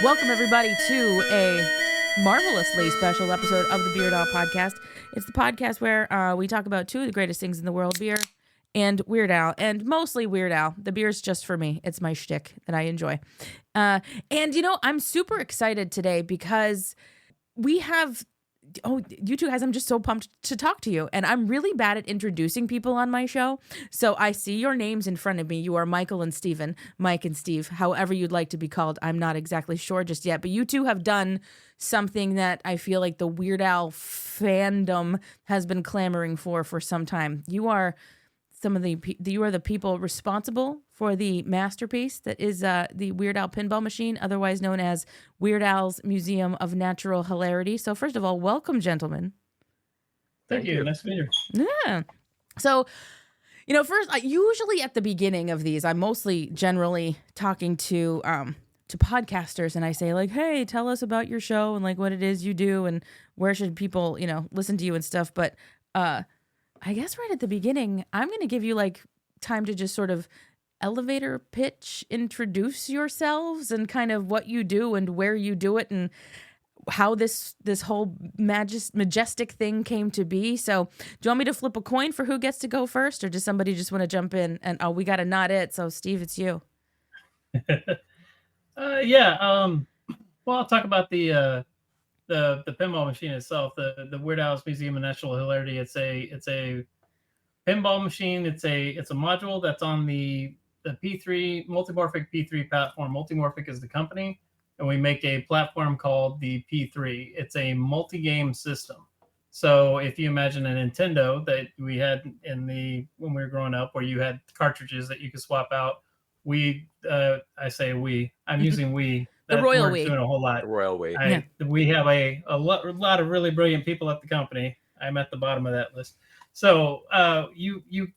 Welcome, everybody, to a marvelously special episode of the Weird Al podcast. It's the podcast where we talk about two of the greatest things in the world, beer and Weird Al, and mostly Weird Al. The beer's just for me. It's my shtick that I enjoy. And, I'm super excited today because we have... Oh, you two guys, I'm just so pumped to talk to you. And I'm really bad at introducing people on my show. So I see your names in front of me. You are Michael and Steven, Mike and Steve, however you'd like to be called. I'm not exactly sure just yet. But you two have done something that I feel like the Weird Al fandom has been clamoring for some time. You are you are the people responsible for the masterpiece that is the Weird Al pinball machine, otherwise known as Weird Al's Museum of Natural Hilarity. So first of all, welcome, gentlemen. Thank you. Nice to meet you. Yeah. So, first, usually at the beginning of these, I'm mostly generally talking to podcasters, and I say like, hey, tell us about your show and like what it is you do and where should people, listen to you and stuff. But I guess right at the beginning, I'm going to give you like time to just sort of elevator pitch, introduce yourselves and kind of what you do and where you do it and how this whole majestic thing came to be. So do you want me to flip a coin for who gets to go first, or does somebody just want to jump in? And we got to not it. So Steve, it's you. Well, I'll talk about the pinball machine itself, the Weird Al's Museum of Natural Hilarity. It's a pinball machine. It's a module that's on the P3 Multimorphic P3 platform. Multimorphic is the company, and we make a platform called the P3. It's a multi-game system. So if you imagine a Nintendo that we had when we were growing up, where you had cartridges that you could swap out, I'm using we. The royal we. Doing a whole lot. The royal we. We have a lot of really brilliant people at the company. I'm at the bottom of that list. So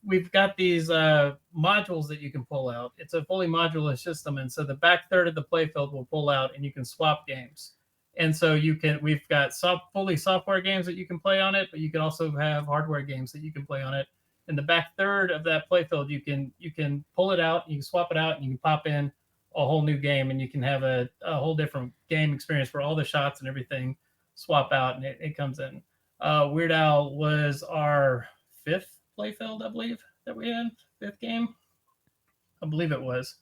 we've got these modules that you can pull out. It's a fully modular system, and so the back third of the playfield will pull out, and you can swap games. And so we've got fully software games that you can play on it, but you can also have hardware games that you can play on it. And the back third of that playfield, you can pull it out, you can swap it out, and you can pop in a whole new game, and you can have a whole different game experience where all the shots and everything swap out, and it comes in. Weird Al was our fifth playfield, I believe, that we had. Fifth game, I believe it was.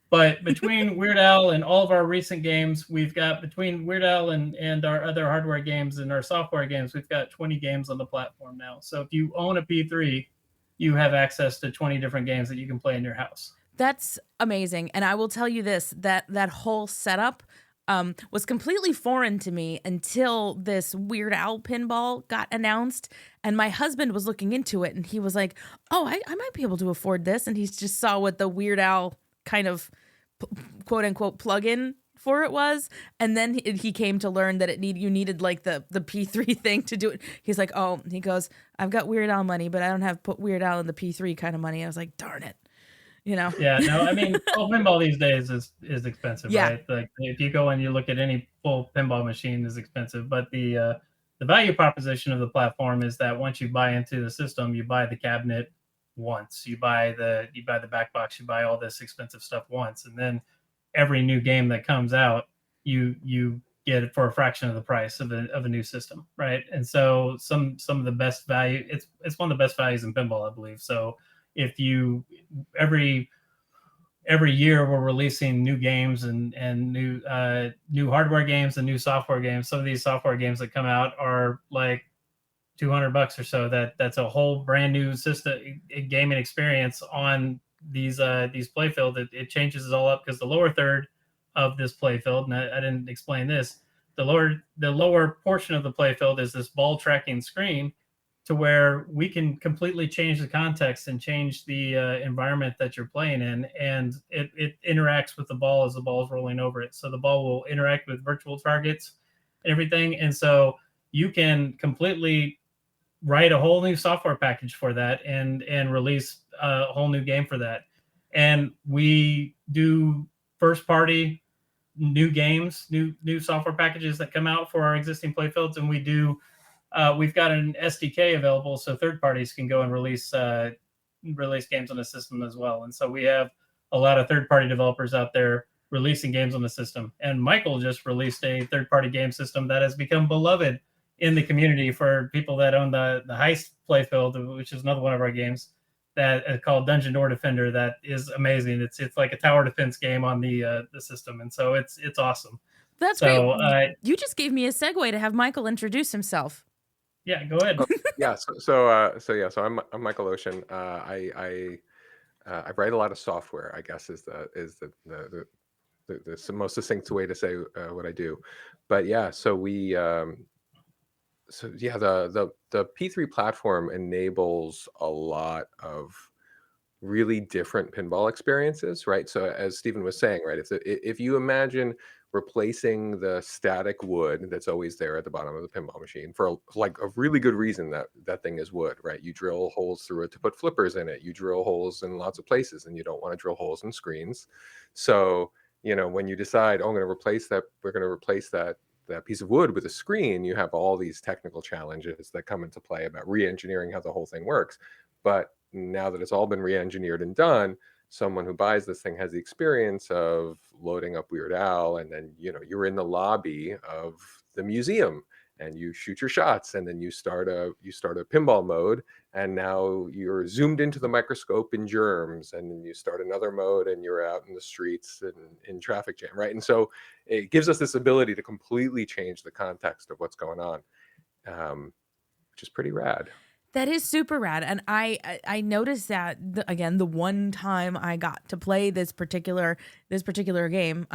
But between Weird Al and all of our recent games, we've got, between Weird Al and our other hardware games and our software games, we've got 20 games on the platform now. So if you own a P3, you have access to 20 different games that you can play in your house. That's amazing. And I will tell you this, that whole setup was completely foreign to me until this Weird Al pinball got announced. And my husband was looking into it, and he was like, oh, I might be able to afford this. And he just saw what the Weird Al kind of quote unquote plug-in for it was. And then he came to learn that you needed like the P3 thing to do it. He's like, oh, he goes, I've got Weird Al money, but I don't have put Weird Al in the P3 kind of money. I was like, darn it. Yeah, no, I mean, full pinball these days is expensive, yeah. Right? Like if you go and you look at any full pinball machine is expensive, but the value proposition of the platform is that once you buy into the system, you buy the cabinet once, you buy the back box, you buy all this expensive stuff once, and then every new game that comes out, you get it for a fraction of the price of a new system, right? And so some of the best value, it's one of the best values in pinball, I believe. So if you every year we're releasing new games and new hardware games and new software games. Some of these software games that come out are like $200 or so. That's a whole brand new system gaming experience on these playfield. It changes it all up, because the lower third of this playfield, and I didn't explain this, the lower portion of the playfield is this ball tracking screen, to where we can completely change the context and change the environment that you're playing in. And it interacts with the ball as the ball is rolling over it. So the ball will interact with virtual targets and everything. And so you can completely write a whole new software package for that and release a whole new game for that. And we do first party new games, new software packages that come out for our existing playfields. And we've got an SDK available, so third parties can go and release games on the system as well. And so we have a lot of third party developers out there releasing games on the system. And Michael just released a third-party game system that has become beloved in the community for people that own the Heist playfield, which is another one of our games that called Dungeon Door Defender. That is amazing. It's like a tower defense game on the system, and so it's awesome. That's so, great. You just gave me a segue to have Michael introduce himself. Yeah, go ahead. Yeah, so I'm Michael Ocean. I write a lot of software, I guess is the most succinct way to say what I do. But yeah, so we the P3 platform enables a lot of really different pinball experiences, right? So as Stephen was saying, right, if you imagine replacing the static wood that's always there at the bottom of the pinball machine for like a really good reason, that thing is wood, right? You drill holes through it to put flippers in it. You drill holes in lots of places, and you don't want to drill holes in screens. So, when you decide, oh, I'm going to replace that, we're going to replace that piece of wood with a screen, you have all these technical challenges that come into play about re-engineering how the whole thing works. But now that it's all been re-engineered and done, someone who buys this thing has the experience of loading up Weird Al, and then you're in the lobby of the museum and you shoot your shots, and then you start a pinball mode, and now you're zoomed into the microscope in germs, and then you start another mode and you're out in the streets and in traffic jam, right? And so it gives us this ability to completely change the context of what's going on, which is pretty rad. That is super rad. And I noticed that again, the one time I got to play this particular game,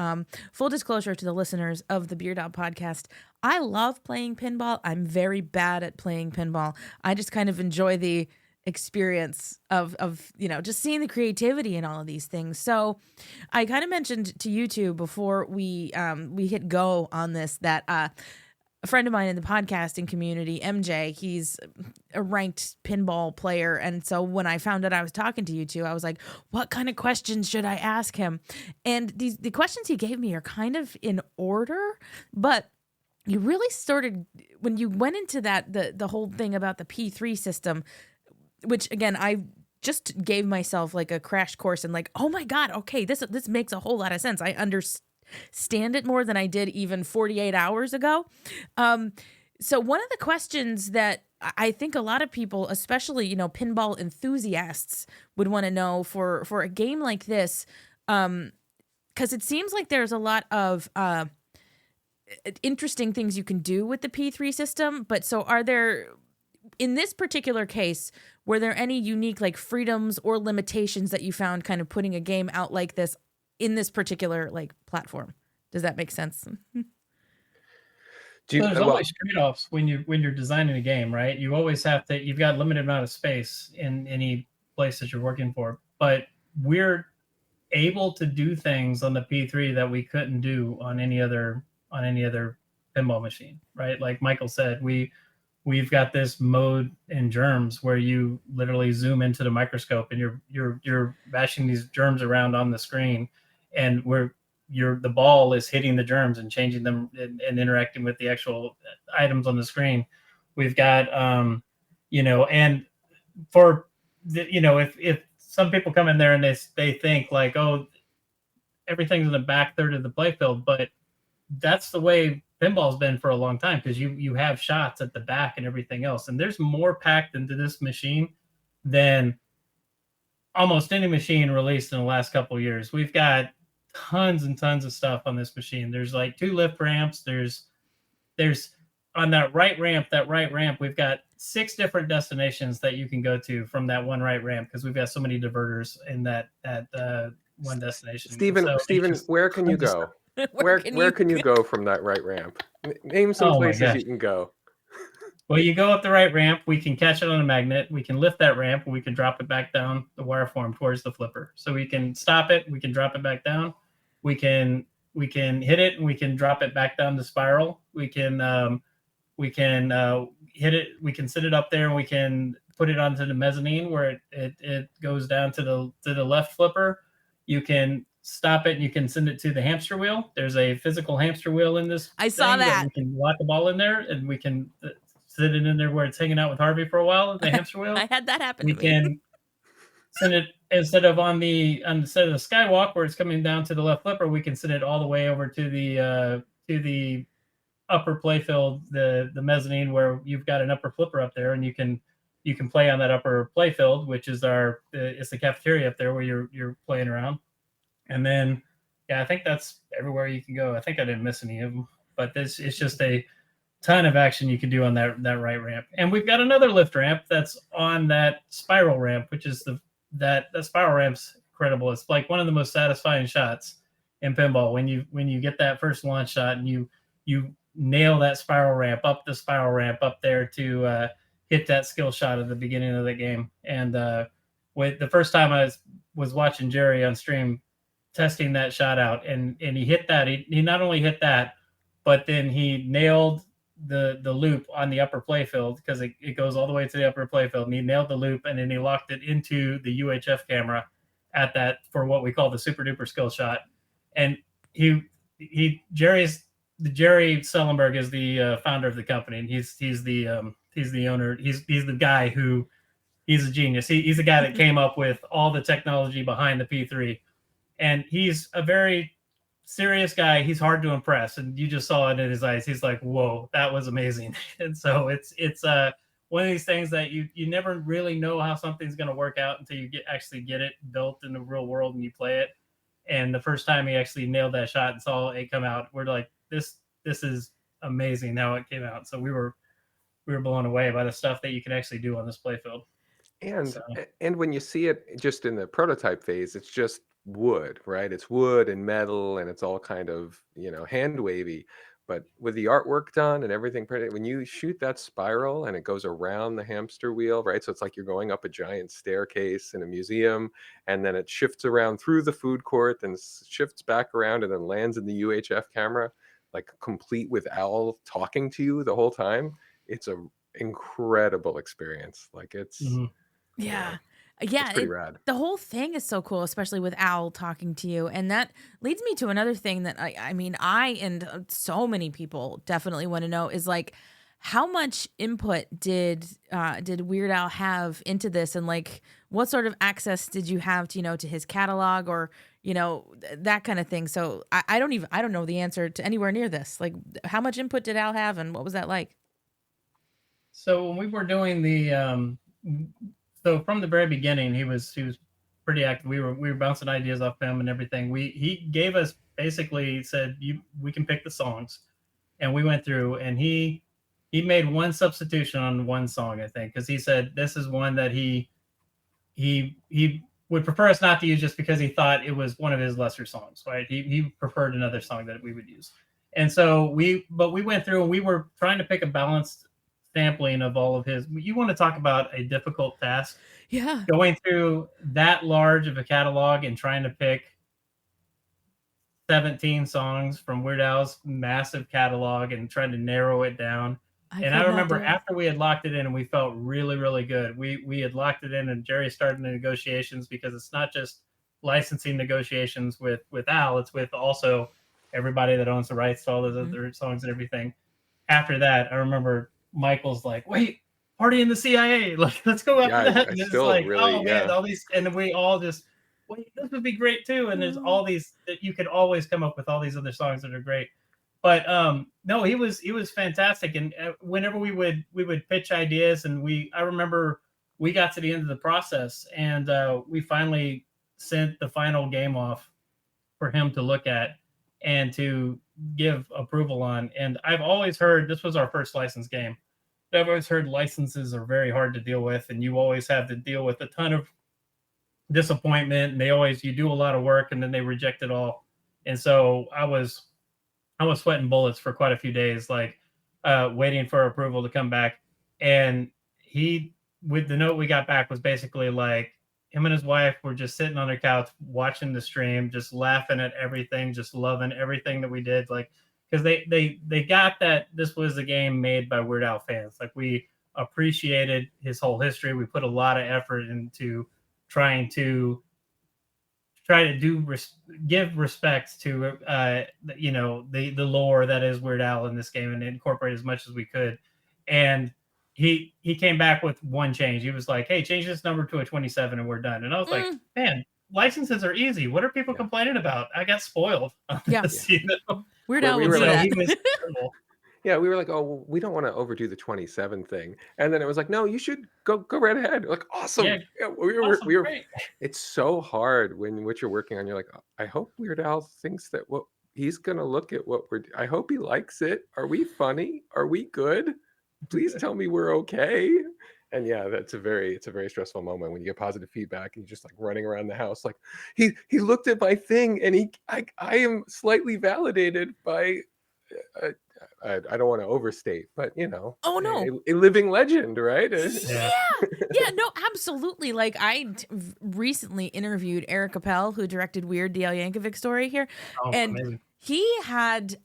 full disclosure to the listeners of the Beard Out podcast, I love playing pinball. I'm very bad at playing pinball. I just kind of enjoy the experience of just seeing the creativity in all of these things. So I kind of mentioned to you two before we hit go on this that a friend of mine in the podcasting community, MJ, he's a ranked pinball player. And so when I found out I was talking to you two, I was like, what kind of questions should I ask him? And the questions he gave me are kind of in order, but you really started when you went into that, the whole thing about the P3 system, which again, I just gave myself like a crash course and like, oh my God, okay, this makes a whole lot of sense. I understand it more than I did even 48 hours ago. So one of the questions that I think a lot of people, especially, pinball enthusiasts, would want to know for a game like this, because it seems like there's a lot of interesting things you can do with the P3 system. But so are there, in this particular case, were there any unique like freedoms or limitations that you found kind of putting a game out like this in this particular like platform? Does that make sense? There's always trade-offs when you're designing a game, right? You always you've got a limited amount of space in any place that you're working for, but we're able to do things on the P3 that we couldn't do on any other pinball machine, right? Like Michael said, we've got this mode in germs where you literally zoom into the microscope and you're bashing these germs around on the screen, and the ball is hitting the germs and changing them and interacting with the actual items on the screen. We've got and for if some people come in there and they think like, oh, everything's in the back third of the playfield, but that's the way pinball's been for a long time, because you have shots at the back and everything else, and there's more packed into this machine than almost any machine released in the last couple of years. We've got tons and tons of stuff on this machine. There's like 2 lift ramps. There's on that right ramp, we've got 6 different destinations that you can go to from that one right ramp, because we've got so many diverters in that one destination. Stephen, where can you go? Where can you go from that right ramp? Name some places you can go. Well, you go up the right ramp. We can catch it on a magnet. We can lift that ramp, and we can drop it back down the wire form towards the flipper. So we can stop it. We can drop it back down. We can hit it, and we can drop it back down the spiral. We can hit it. We can sit it up there, and we can put it onto the mezzanine where it goes down to the left flipper. You can stop it and you can send it to the hamster wheel. There's a physical hamster wheel in this. I saw that. We can lock the ball in there, and we can sit it in there where it's hanging out with Harvey for a while. The hamster wheel. I had that happen. send it instead of on the skywalk where it's coming down to the left flipper, we can send it all the way over to the upper playfield, the mezzanine, where you've got an upper flipper up there, and you can play on that upper playfield, which is it's the cafeteria up there where you're playing around. And then, yeah, I think that's everywhere you can go. I think I didn't miss any of them, but it's just a ton of action you can do on that right ramp. And we've got another lift ramp that's on that spiral ramp, which is that spiral ramp's incredible. It's like one of the most satisfying shots in pinball when you get that first launch shot and you nail that spiral ramp up there to hit that skill shot at the beginning of the game. And with the first time I was watching Jerry on stream testing that shot out, and he hit that. He not only hit that, but then he nailed the loop on the upper playfield, because it goes all the way to the upper playfield, and he nailed the loop, and then he locked it into the UHF camera at that for what we call the super duper skill shot. And Jerry Sellenberg is the founder of the company, and he's the owner. He's the guy who, he's a genius. He's the guy that came up with all the technology behind the P3, and he's a very serious guy. He's hard to impress, and you just saw it in his eyes. He's like, whoa, that was amazing. And so it's one of these things that you never really know how something's going to work out until you actually get it built in the real world and you play it. And the first time he actually nailed that shot and saw it come out, we're like, this is amazing how it came out. So we were blown away by the stuff that you can actually do on this playfield. And when you see it just in the prototype phase, it's just wood, right? It's wood and metal, and it's all kind of, hand wavy. But with the artwork done and everything, when you shoot that spiral and it goes around the hamster wheel, right? So it's like you're going up a giant staircase in a museum, and then it shifts around through the food court, and shifts back around, and then lands in the UHF camera, like complete with Al talking to you the whole time. It's a incredible experience. Like it's it's pretty rad. The whole thing is so cool, especially with Al talking to you. And that leads me to another thing that I and so many people definitely want to know is, like, how much input did Weird Al have into this, and like what sort of access did you have to to his catalog, or that kind of thing. So I don't know the answer to anywhere near this. Like, how much input did Al have, and what was that like? So when we were doing so from the very beginning, he was pretty active. We were bouncing ideas off him and everything. He gave us, basically said, we can pick the songs, and we went through, and he made one substitution on one song, I think, because he said this is one that he would prefer us not to use, just because he thought it was one of his lesser songs, right? He preferred another song that we would use. And so we went through, and we were trying to pick a balanced sampling of all of his. You want to talk about a difficult task? Yeah. Going through that large of a catalog and trying to pick 17 songs from Weird Al's massive catalog and trying to narrow it down. I remember after we had locked it in and we felt really, really good. We had locked it in, and Jerry started the negotiations, because it's not just licensing negotiations with Al, it's with also everybody that owns the rights to all those other songs and everything. After that, I remember Michael's like, wait, Party in the CIA, like, let's go after that. And it's like, man, all these, and we all just, wait, this would be great too. And there's all these that you could always come up with all these other songs that are great. But no, he was fantastic. And whenever we would pitch ideas, and I remember we got to the end of the process, and we finally sent the final game off for him to look at and to give approval on. And I've always heard, this was our first licensed game, but I've always heard licenses are very hard to deal with, and you always have to deal with a ton of disappointment, and you do a lot of work, and then they reject it all. And so I was sweating bullets for quite a few days, like waiting for approval to come back. And with the note we got back, was basically like, him and his wife were just sitting on their couch watching the stream, just laughing at everything, just loving everything that we did. Like, because they got that this was a game made by Weird Al fans. Like, we appreciated his whole history. We put a lot of effort into trying to give respect to the lore that is Weird Al in this game, and incorporate as much as we could. And he came back with one change. He was like, "Hey, change this number to a 27 and we're done." And I was like, "Man, licenses are easy. What are people complaining about? I got spoiled on this, you know?" Weird Al will do So that. he was terrible. Yeah, we were like, "Oh, well, we don't want to overdo the 27 thing," and then it was like, "No, you should go right ahead." Like, awesome. Yeah, We were. great. It's so hard when what you're working on. You're like, I hope Weird Al thinks that what he's gonna look at what we're. I hope he likes it. Are we funny? Are we good? Please tell me we're okay. And yeah, it's a very stressful moment when you get positive feedback and you're just like running around the house like he looked at my thing and I am slightly validated by. I don't want to overstate, but you know, Oh no, a living legend, right? yeah, no, absolutely. Like recently interviewed Eric Appel, who directed Weird Al Yankovic story here, and Amazing. he had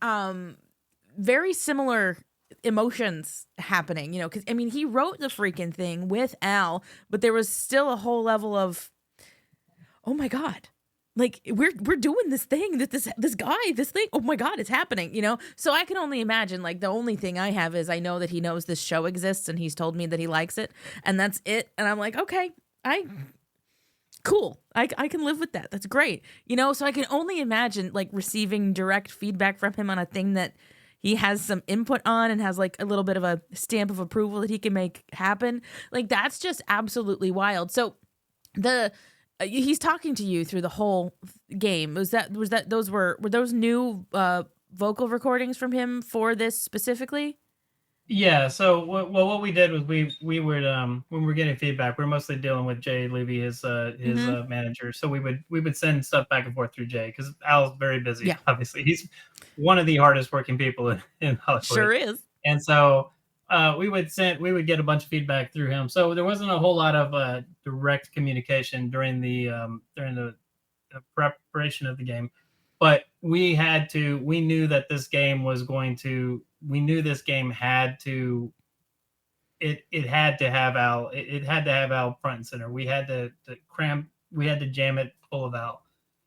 very similar emotions happening. You know, because I mean, he wrote the freaking thing with Al, but there was still a whole level of, oh my god. Like we're doing this thing that this guy, this thing, oh my god, it's happening, you know? So I can only imagine, like, the only thing I have is I know that he knows this show exists and he's told me that he likes it, and that's it. And I'm like, okay, cool. I can live with that. That's great. You know, so I can only imagine like receiving direct feedback from him on a thing that he has some input on and has like a little bit of a stamp of approval that he can make happen. Like that's just absolutely wild. So he's talking to you through the whole game. Were those new vocal recordings from him for this specifically? Yeah. So what we did was we would when we were getting feedback, we were mostly dealing with Jay Levy, his manager. So we would send stuff back and forth through Jay because Al's very busy. Yeah. Obviously, he's one of the hardest working people in Hollywood. Sure is. And so we would get a bunch of feedback through him. So there wasn't a whole lot of direct communication during the preparation of the game, but we knew that this game was going to. We knew this game had to. It had to have Al. It had to have Al front and center. We had to cram. We had to jam it full of Al,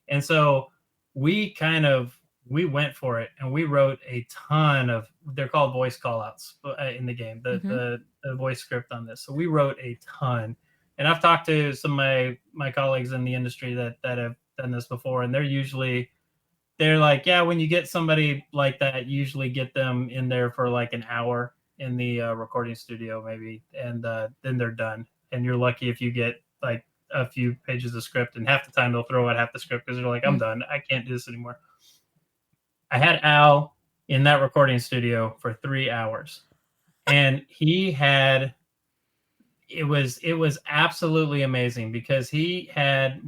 and so we went for it and we wrote a ton of, they're called voice call outs in the game, the voice script on this. So we wrote a ton, and I've talked to some of my colleagues in the industry that have done this before. And they're like, yeah, when you get somebody like that, you usually get them in there for like an hour in the recording studio maybe. And then they're done. And you're lucky if you get like a few pages of script, and half the time they'll throw out half the script because they're like, I'm done. I can't do this anymore. I had Al in that recording studio for 3 hours, and it was absolutely amazing because he had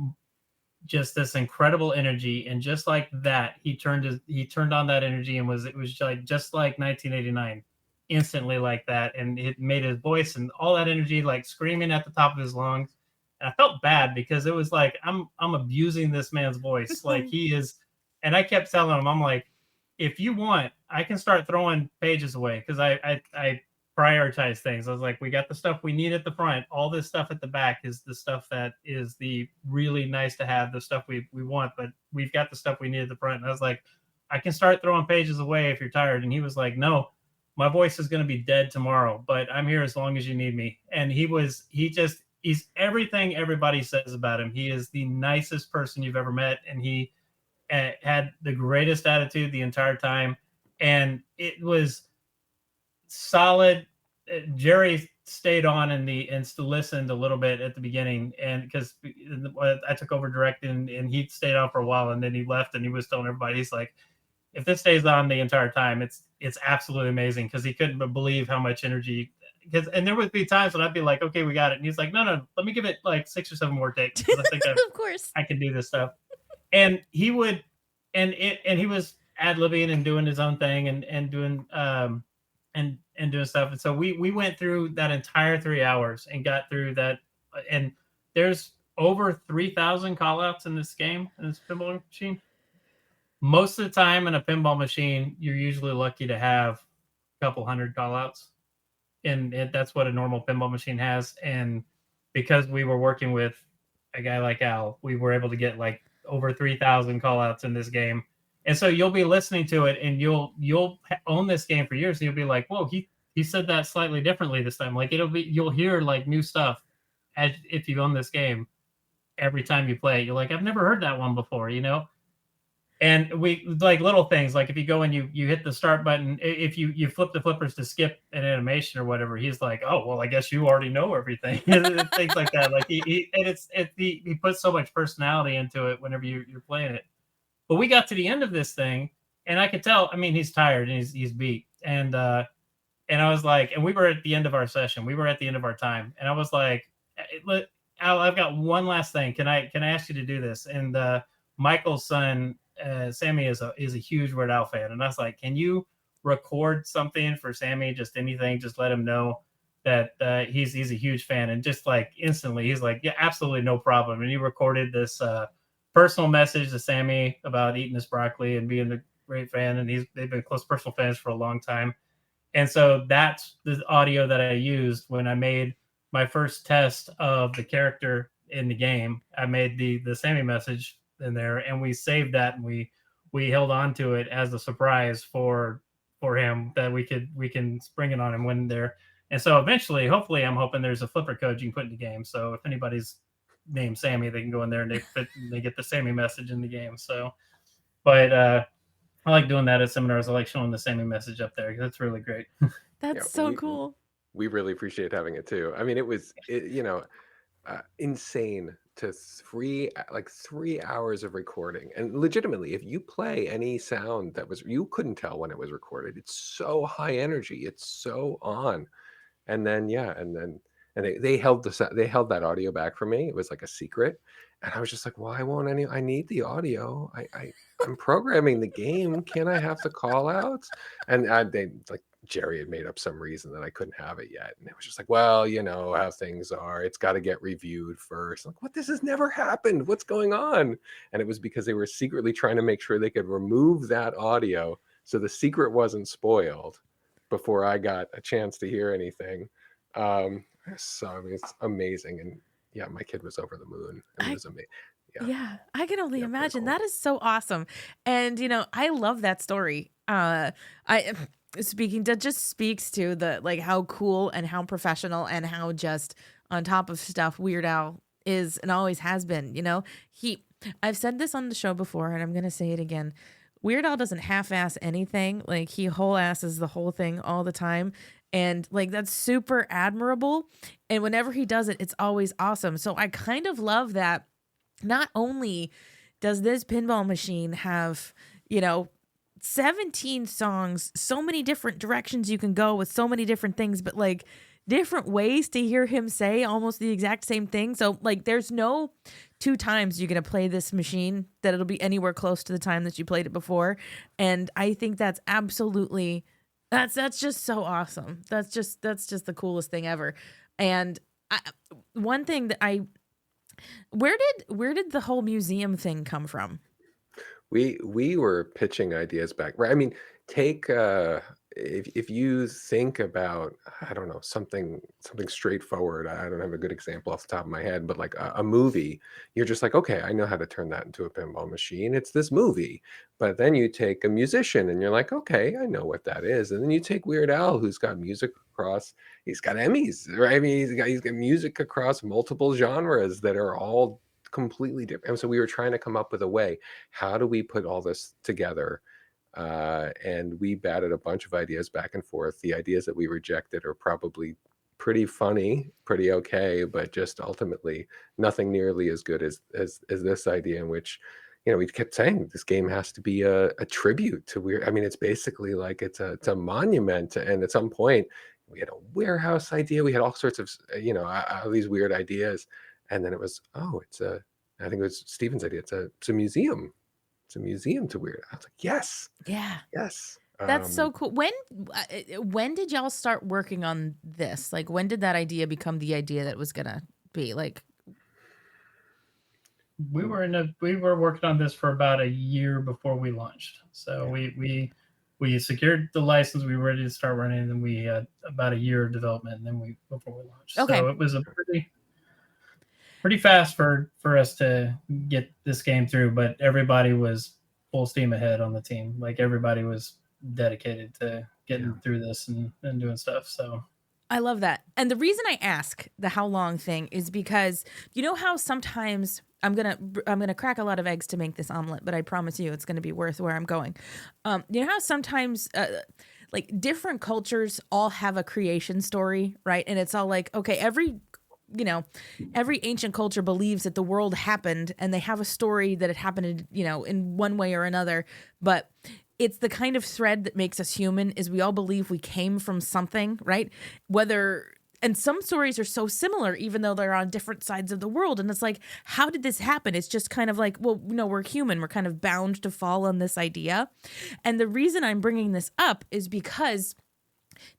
just this incredible energy, and just like that, he turned on that energy, and it was like just like 1989, instantly like that, and it made his voice and all that energy like screaming at the top of his lungs. And I felt bad because it was like I'm abusing this man's voice, like he is. And I kept telling him, I'm like, if you want, I can start throwing pages away because I prioritize things. I was like, we got the stuff we need at the front. All this stuff at the back is the stuff that is the really nice to have, the stuff we want, but we've got the stuff we need at the front. And I was like, I can start throwing pages away if you're tired. And he was like, no, my voice is going to be dead tomorrow, but I'm here as long as you need me. And he's everything everybody says about him. He is the nicest person you've ever met. And he had the greatest attitude the entire time. And it was solid. Jerry stayed on and still listened a little bit at the beginning, and because I took over directing, and he stayed on for a while, and then he left, and he was telling everybody, he's like, if this stays on the entire time, it's absolutely amazing, because he couldn't believe how much energy. And there would be times when I'd be like, okay, we got it, and he's like, no, let me give it like 6 or 7 more takes, because I think of course I can do this stuff. And he would, and he was ad-libbing and doing his own thing and doing and doing stuff. And so we went through that entire 3 hours and got through that. And there's over 3,000 call outs in this game, in this pinball machine. Most of the time in a pinball machine, you're usually lucky to have a couple hundred call outs. And that's what a normal pinball machine has. And because we were working with a guy like Al, we were able to get like over 3,000 call outs in this game. And so you'll be listening to it, and you'll own this game for years, and you'll be like, whoa, he he said that slightly differently this time. Like you'll hear like new stuff as if you own this game every time you play it. You're like, I've never heard that one before, you know? And we like little things, like if you go and you hit the start button, if you flip the flippers to skip an animation or whatever, he's like, oh, well, I guess you already know everything. Things like that. Like he puts so much personality into it whenever you're playing it. But we got to the end of this thing, and I could tell, I mean, he's tired and he's beat. And I was like, and we were at the end of our session. We were at the end of our time. And I was like, Al, I've got one last thing. Can I ask you to do this? And Michael's son, Sammy, is a huge Weird Al fan. And I was like, can you record something for Sammy? Just anything, just let him know that he's a huge fan. And just like instantly, he's like, yeah, absolutely no problem. And he recorded this personal message to Sammy about eating his broccoli and being a great fan. And they've been close personal fans for a long time. And so that's the audio that I used when I made my first test of the character in the game. I made the Sammy message in there, and we saved that, and we held on to it as a surprise for him, that we can spring it on him when they're. And so eventually, hopefully, I'm hoping there's a flipper code you can put in the game. So if anybody's named Sammy, they can go in there and they get the Sammy message in the game. So, but I like doing that at seminars. I like showing the Sammy message up there because it's really great. That's so cool. We really appreciate having it too. I mean, it was insane to 3 hours of recording. And legitimately, if you play any sound that was, you couldn't tell when it was recorded. It's so high energy. It's so on. And then they held that audio back for me. It was like a secret. And I was just like, why won't I need the audio. I'm programming the game. Can I have the call outs? And they like, Jerry had made up some reason that I couldn't have it yet. And it was just like, well, you know how things are. It's got to get reviewed first. Like, what? This has never happened. What's going on? And it was because they were secretly trying to make sure they could remove that audio so the secret wasn't spoiled before I got a chance to hear anything. So I mean, it's amazing. And yeah, my kid was over the moon. It was amazing. Yeah, I can only imagine. Cool. That is so awesome. And I love that story. That just speaks to the like how cool and how professional and how just on top of stuff Weird Al is and always has been. I've said this on the show before, and I'm gonna say it again. Weird Al doesn't half-ass anything. Like, he whole-asses the whole thing all the time. And like, that's super admirable. And whenever he does it, it's always awesome. So I kind of love that. Not only does this pinball machine have, 17 songs, so many different directions you can go with so many different things, but like different ways to hear him say almost the exact same thing. So like, there's no 2 times you're going to play this machine that it'll be anywhere close to the time that you played it before. And I think that's absolutely, that's just so awesome. That's just the coolest thing ever. And one thing that where did the whole museum thing come from? We were pitching ideas back, right? I mean, take if you think about, I don't know, something straightforward. I don't have a good example off the top of my head, but like a movie, you're just like, okay, I know how to turn that into a pinball machine. It's this movie. But then you take a musician and you're like, okay, I know what that is. And then you take Weird Al, who's got music across, he's got Emmys, right? I mean, he's got music across multiple genres that are all completely different. And so we were trying to come up with a way, how do we put all this together? And we batted a bunch of ideas back and forth. The ideas that we rejected are probably pretty funny, pretty okay, but just ultimately nothing nearly as good as this idea, in which we kept saying this game has to be a tribute to Weird. I mean, it's basically like it's a monument. And at some point we had a warehouse idea. We had all sorts of all these weird ideas. And then it was, I think it was Steven's idea. It's a museum. It's a museum to Weird. I was like, yes. Yeah. Yes. That's so cool. When did y'all start working on this? Like, when did that idea become the idea that it was gonna be? Like, we were working on this for about a year before we launched. So we secured the license. We were ready to start running, and then we had about a year of development, and then before we launched. Okay. So it was a pretty fast for us to get this game through, but everybody was full steam ahead on the team. Like, everybody was dedicated to getting through this and doing stuff. So I love that. And the reason I ask the how long thing is because you know how sometimes I'm gonna crack a lot of eggs to make this omelet, but I promise you it's gonna be worth where I'm going. You know how sometimes like different cultures all have a creation story, right? And it's all like, okay, every ancient culture believes that the world happened and they have a story that it happened, in one way or another. But it's the kind of thread that makes us human is we all believe we came from something, right? And some stories are so similar, even though they're on different sides of the world. And it's like, how did this happen? It's just kind of like, well, no, we're human. We're kind of bound to fall on this idea. And the reason I'm bringing this up is because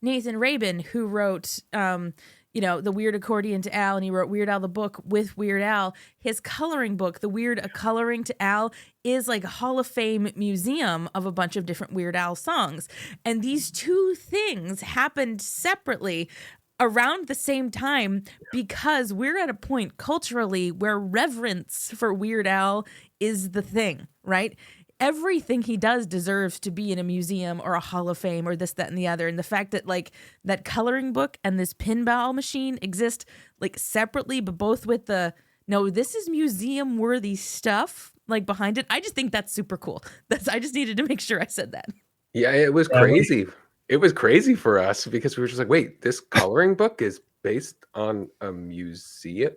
Nathan Rabin, who wrote, the Weird Accordion to Al, and he wrote Weird Al the book with Weird Al. His coloring book, The Weird A Coloring to Al, is like a Hall of Fame museum of a bunch of different Weird Al songs. And these two things happened separately around the same time because we're at a point culturally where reverence for Weird Al is the thing, right? Everything he does deserves to be in a museum or a Hall of Fame or this, that, and the other. And the fact that like that coloring book and this pinball machine exist like separately, but both with this is museum worthy stuff like behind it. I just think that's super cool. I just needed to make sure I said that. Yeah, it was crazy. It was crazy for us because we were just like, wait, this coloring book is based on a museum?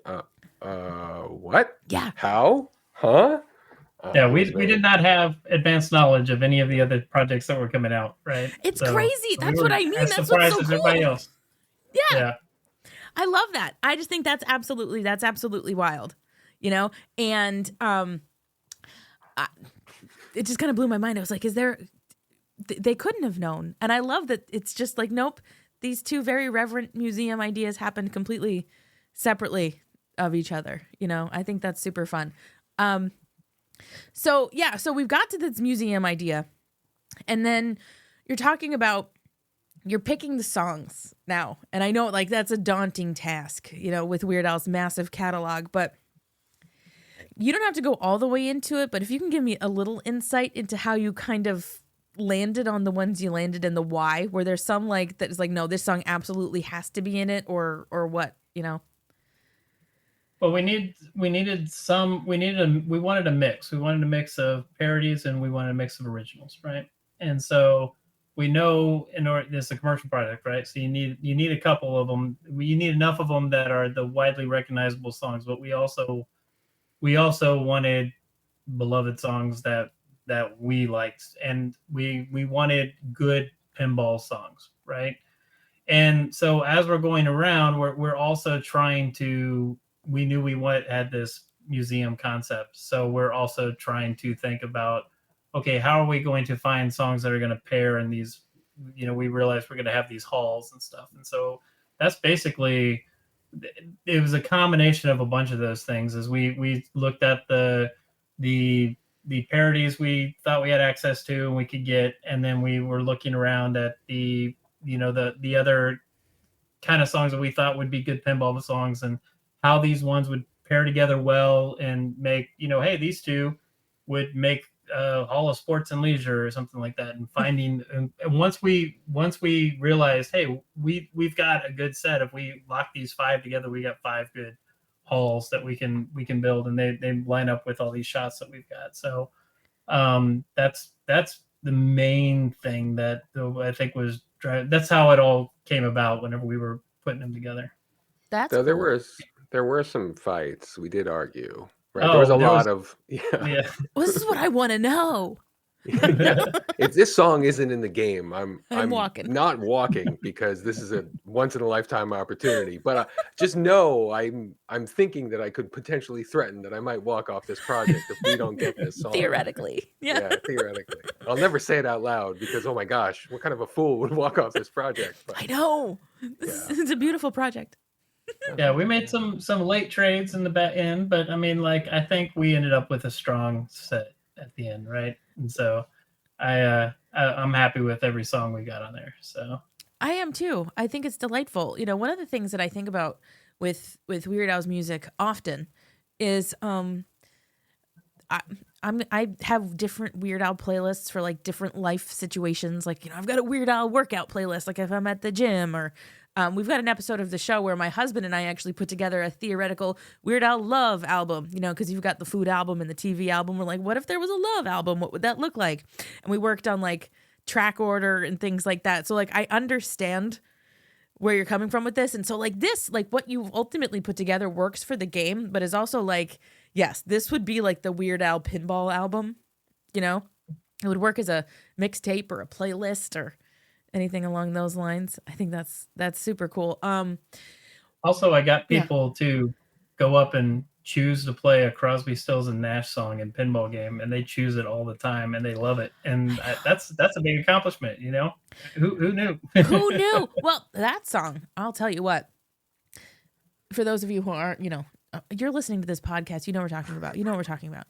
What? Yeah. How? Huh? Yeah, we did not have advanced knowledge of any of the other projects that were coming out, right? It's crazy. That's what I mean. That's what's surprised so as cool. everybody else. Yeah. I love that. I just think that's absolutely wild, and it just kind of blew my mind. I was like, they couldn't have known. And I love that it's just like, nope, these two very reverent museum ideas happened completely separately of each other. I think that's super fun. So we've got to this museum idea, and then you're talking about you're picking the songs now. And I know like that's a daunting task, with Weird Al's massive catalog, but you don't have to go all the way into it. But if you can give me a little insight into how you kind of landed on the ones you landed and the why, where there's some like that is like, no, this song absolutely has to be in it or what, Well, we wanted a mix. We wanted a mix of parodies and we wanted a mix of originals, right? And so we know this is a commercial product, right? So you need a couple of them. You need enough of them that are the widely recognizable songs, but we also wanted beloved songs that we liked, and we wanted good pinball songs, right? And so as we're going around, we're also trying to. We knew had this museum concept, so we're also trying to think about, okay, how are we going to find songs that are going to pair in these? We realize we're going to have these halls and stuff, and so that's basically. It was a combination of a bunch of those things. As we looked at the parodies we thought we had access to and we could get, and then we were looking around at the other kind of songs that we thought would be good pinball songs and how these ones would pair together well and make, hey, these two would make Hall of Sports and Leisure or something like that. And finding, and once we realized, hey, we've got a good set. If we lock these 5 together, we got 5 good halls that we can build, and they line up with all these shots that we've got. So that's the main thing that I think was that's how it all came about whenever we were putting them together. That's So cool. there were some fights. We did argue, right? There was a lot of Well, this is what I want to know. If this song isn't in the game, I'm walking. not walking because this is a once in a lifetime opportunity. But just know I'm thinking that I could potentially threaten that I might walk off this project if we don't get this song. Theoretically. Yeah, theoretically. I'll never say it out loud because, oh my gosh, what kind of a fool would walk off this project? But, I know. This is a beautiful project. Yeah, we made some late trades in the back end, but I mean, like, I think we ended up with a strong set at the end, right? And so I'm happy with every song we got on there. So I am too. I think it's delightful. One of the things that I think about with Weird Al's music often is I have different Weird Al playlists for like different life situations. Like, I've got a Weird Al workout playlist, like if I'm at the gym, or we've got an episode of the show where my husband and I actually put together a theoretical Weird Al love album, because you've got the food album and the TV album. We're like, what if there was a love album? What would that look like? And we worked on like track order and things like that. So like, I understand where you're coming from with this. And so like this, like what you've ultimately put together works for the game, but is also like, yes, this would be like the Weird Al pinball album, it would work as a mixtape or a playlist or anything along those lines. I think that's super cool. Also, I got people to go up and choose to play a Crosby, Stills and Nash song in pinball game, and they choose it all the time and they love it. And that's a big accomplishment, Who knew? Who knew? Well, that song, I'll tell you what. For those of you who aren't, you're listening to this podcast, you know what we're talking about. You know what we're talking about.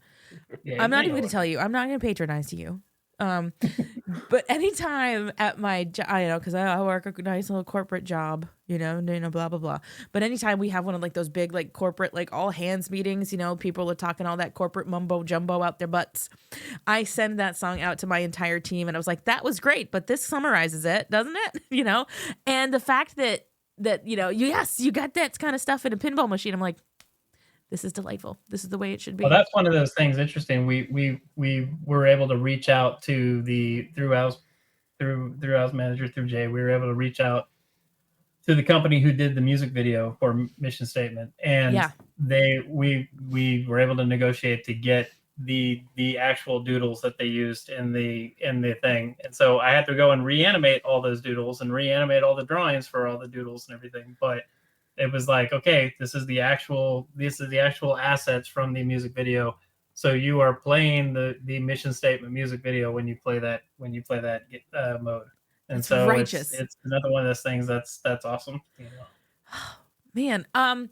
Yeah, I'm not even going to tell you. I'm not going to patronize you. But anytime at my job, because I work a nice little corporate job, blah, blah, blah. But anytime we have one of like those big, like corporate, like all hands meetings, people are talking all that corporate mumbo jumbo out their butts. I send that song out to my entire team. And I was like, that was great, but this summarizes it, doesn't it? And the fact that, yes, you got that kind of stuff in a pinball machine. I'm like, this is delightful. This is the way it should be. Well, that's one of those things interesting. We were able to reach out to through Al's manager, through Jay. We were able to reach out to the company who did the music video for Mission Statement, and we were able to negotiate to get the actual doodles that they used in the thing. And so I had to go and reanimate all those doodles and reanimate all the drawings for all the doodles and everything, but it was like, okay, this is the actual assets from the music video. So you are playing the Mission Statement music video when you play that mode. And it's so righteous. it's another one of those things that's awesome. Man, I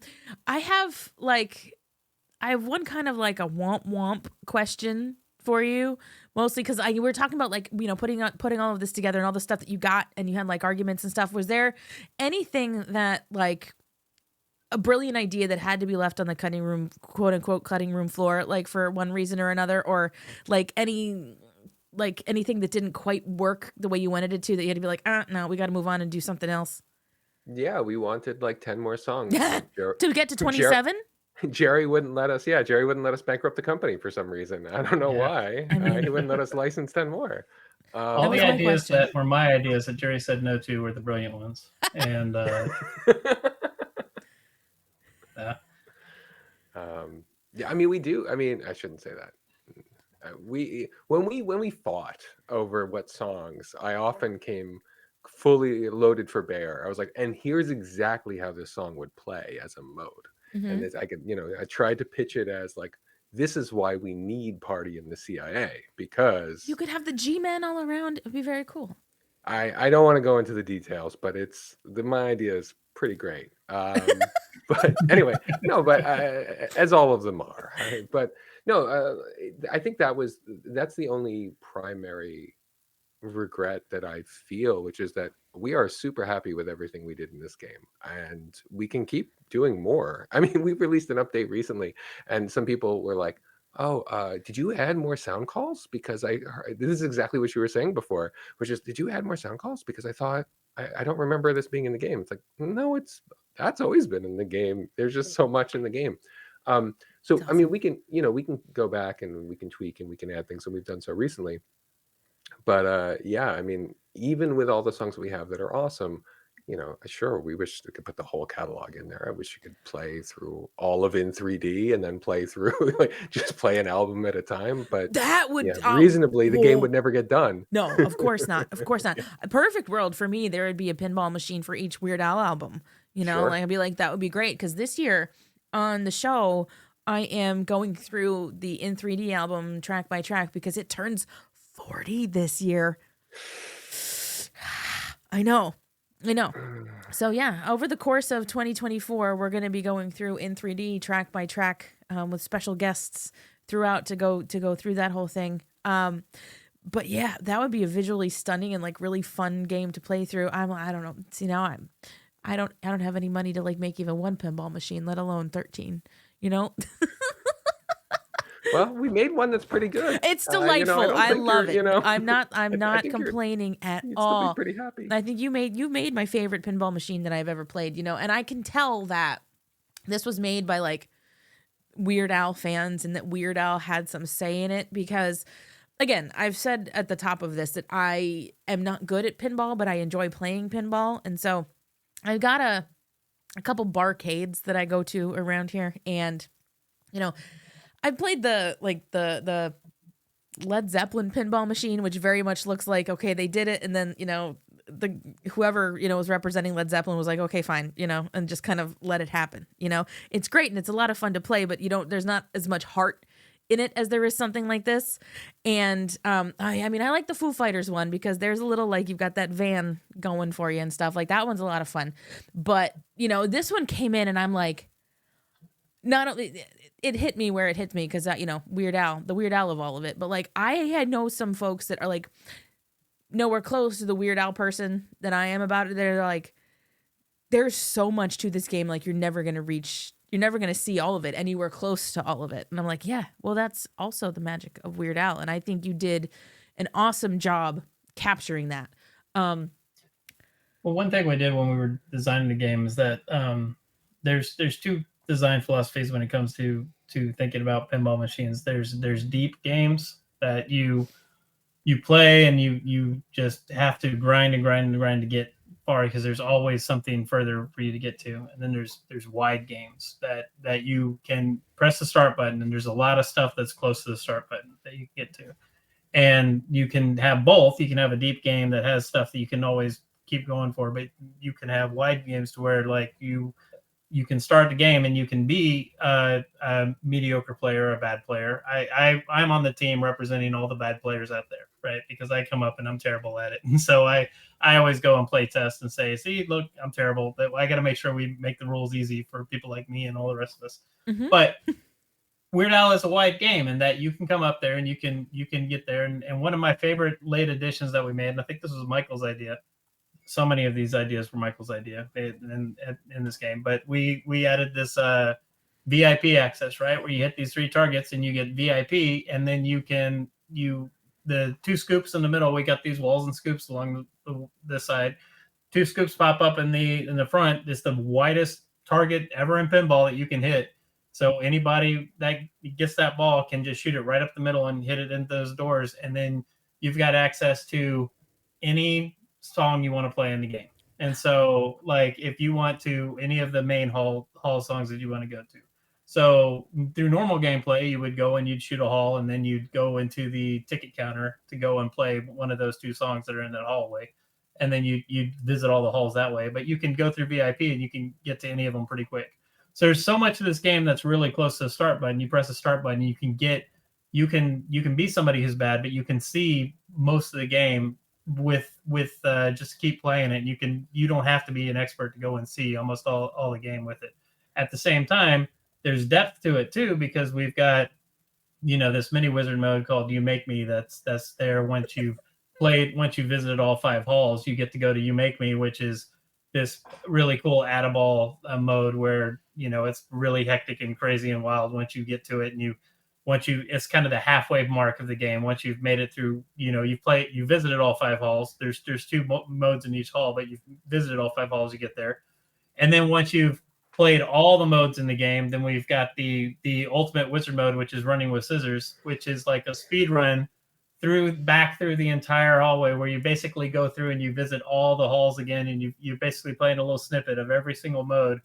have one kind of like a womp question for you, mostly because we're talking about like, putting all of this together and all the stuff that you got, and you had like arguments and stuff. Was there anything that like a brilliant idea that had to be left on the cutting room, quote unquote, cutting room floor, like for one reason or another, or like anything that didn't quite work the way you wanted it to, that you had to be like, no, we got to move on and do something else? Yeah, we wanted like 10 more songs. To get to 27? Jerry wouldn't let us. Yeah, Jerry wouldn't let us bankrupt the company for some reason. I don't know why. He wouldn't let us license 10 more. All the ideas that were my ideas that Jerry said no to were the brilliant ones. And yeah, I mean, we do. I mean, I shouldn't say that. When we fought over what songs, I often came fully loaded for bear. I was like, and here's exactly how this song would play as a mode. And I could, I tried to pitch it as like, this is why we need Party in the CIA, because you could have the G-Man all around. It'd be very cool. I don't want to go into the details, but my idea is pretty great. But anyway, no, but as all of them are. Right? But no, I think that's the only primary regret that I feel, which is that we are super happy with everything we did in this game, and we can keep doing more. I mean, we released an update recently, and some people were like, oh, did you add more sound calls? Because this is exactly what you were saying before, which is, did you add more sound calls? Because I thought, I don't remember this being in the game. It's like, no, that's always been in the game. There's just so much in the game. So, awesome. I mean, we can go back and we can tweak and we can add things, and we've done so recently. But yeah, I mean, even with all the songs we have that are awesome, sure, we wish we could put the whole catalog in there. I wish you could play through all of in 3D and then play through, like, just play an album at a time. But that would reasonably, the game would never get done. No, of course not. Of course not. A perfect world for me, there would be a pinball machine for each Weird Al album. Sure. Like I'd be like, that would be great, because this year on the show, I am going through the in 3D album track by track because it turns 40 this year. I know. So yeah, over the course of 2024, we're going to be going through in 3D track by track with special guests throughout to go through that whole thing. But yeah, that would be a visually stunning and like really fun game to play through. I don't know. See, now I don't have any money to like make even one pinball machine, let alone 13. Well, we made one that's pretty good. It's You know, I delightful. don't I think love you're, it. you know, I'm not I not think complaining at you'd still be all. pretty happy. I think you made my favorite pinball machine that I've ever played, you know, and I can tell that this was made by like Weird Al fans and that Weird Al had some say in it because again, I've said at the top of this that I am not good at pinball, but I enjoy playing pinball. And so I've got a couple barcades that I go to around here and you know, I've played the Led Zeppelin pinball machine, which very much looks like, okay, they did it. And then, you know, the whoever, you know, was representing Led Zeppelin was like, okay, fine, you know, and just kind of let it happen. You know, it's great and it's a lot of fun to play, but there's not as much heart in it as there is something like this. And I mean, I like the Foo Fighters one because there's a little like you've got that van going for you and stuff. Like that one's a lot of fun. But, you know, this one came in and I'm like, not only it hit me where it hits me because you know, Weird Al, the Weird Al of all of it, but like I know some folks that are like nowhere close to the Weird Al person that I am about it. They're like, there's so much to this game, like you're never gonna see all of it anywhere close to all of it. And I'm like, yeah, well, that's also the magic of Weird Al, and I think you did an awesome job capturing that. Well, one thing we did when we were designing the game is that there's two design philosophies when it comes to thinking about pinball machines. There's deep games that you play and you just have to grind to get far because there's always something further for you to get to. And then there's wide games that you can press the start button and there's a lot of stuff that's close to the start button that you can get to. And you can have both. You can have a deep game that has stuff that you can always keep going for, but you can have wide games to where like you can start the game and you can be a mediocre player or a bad player. I'm on the team representing all the bad players out there, right? Because I come up and I'm terrible at it. And so I always go and play test and say, see, look, I'm terrible. But I got to make sure we make the rules easy for people like me and all the rest of us. Mm-hmm. But Weird Al is a wide game and that you can come up there and you can get there. And one of my favorite late additions that we made, and I think this was Michael's idea, so many of these ideas were Michael's idea in this game, but we added this VIP access, right? Where you hit these 3 targets and you get VIP, and then the 2 scoops in the middle, we got these walls and scoops along this side. 2 scoops pop up in the front. It's the widest target ever in pinball that you can hit. So anybody that gets that ball can just shoot it right up the middle and hit it into those doors. And then you've got access to any song you want to play in the game. And so like if you want to any of the main hall songs that you want to go to. So through normal gameplay, you would go and you'd shoot a hall and then you'd go into the ticket counter to go and play one of those 2 songs that are in that hallway. And then you'd visit all the halls that way. But you can go through VIP and you can get to any of them pretty quick. So there's so much of this game that's really close to the start button. You press the start button, you can be somebody who's bad, but you can see most of the game with just keep playing it. You don't have to be an expert to go and see almost all the game with it. At the same time, there's depth to it too, because we've got, you know, this mini wizard mode called You Make Me. That's there once you've visited all 5 halls, you get to go to You Make Me, which is this really cool add a ball mode where, you know, it's really hectic and crazy and wild once you get to it. And it's kind of the halfway mark of the game. Once you've made it through, you know, you visited all 5 halls. There's 2 modes in each hall, but you've visited all 5 halls, you get there. And then once you've played all the modes in the game, then we've got the ultimate wizard mode, which is running with scissors, which is like a speed run back through the entire hallway where you basically go through and you visit all the halls again. And you basically play in a little snippet of every single mode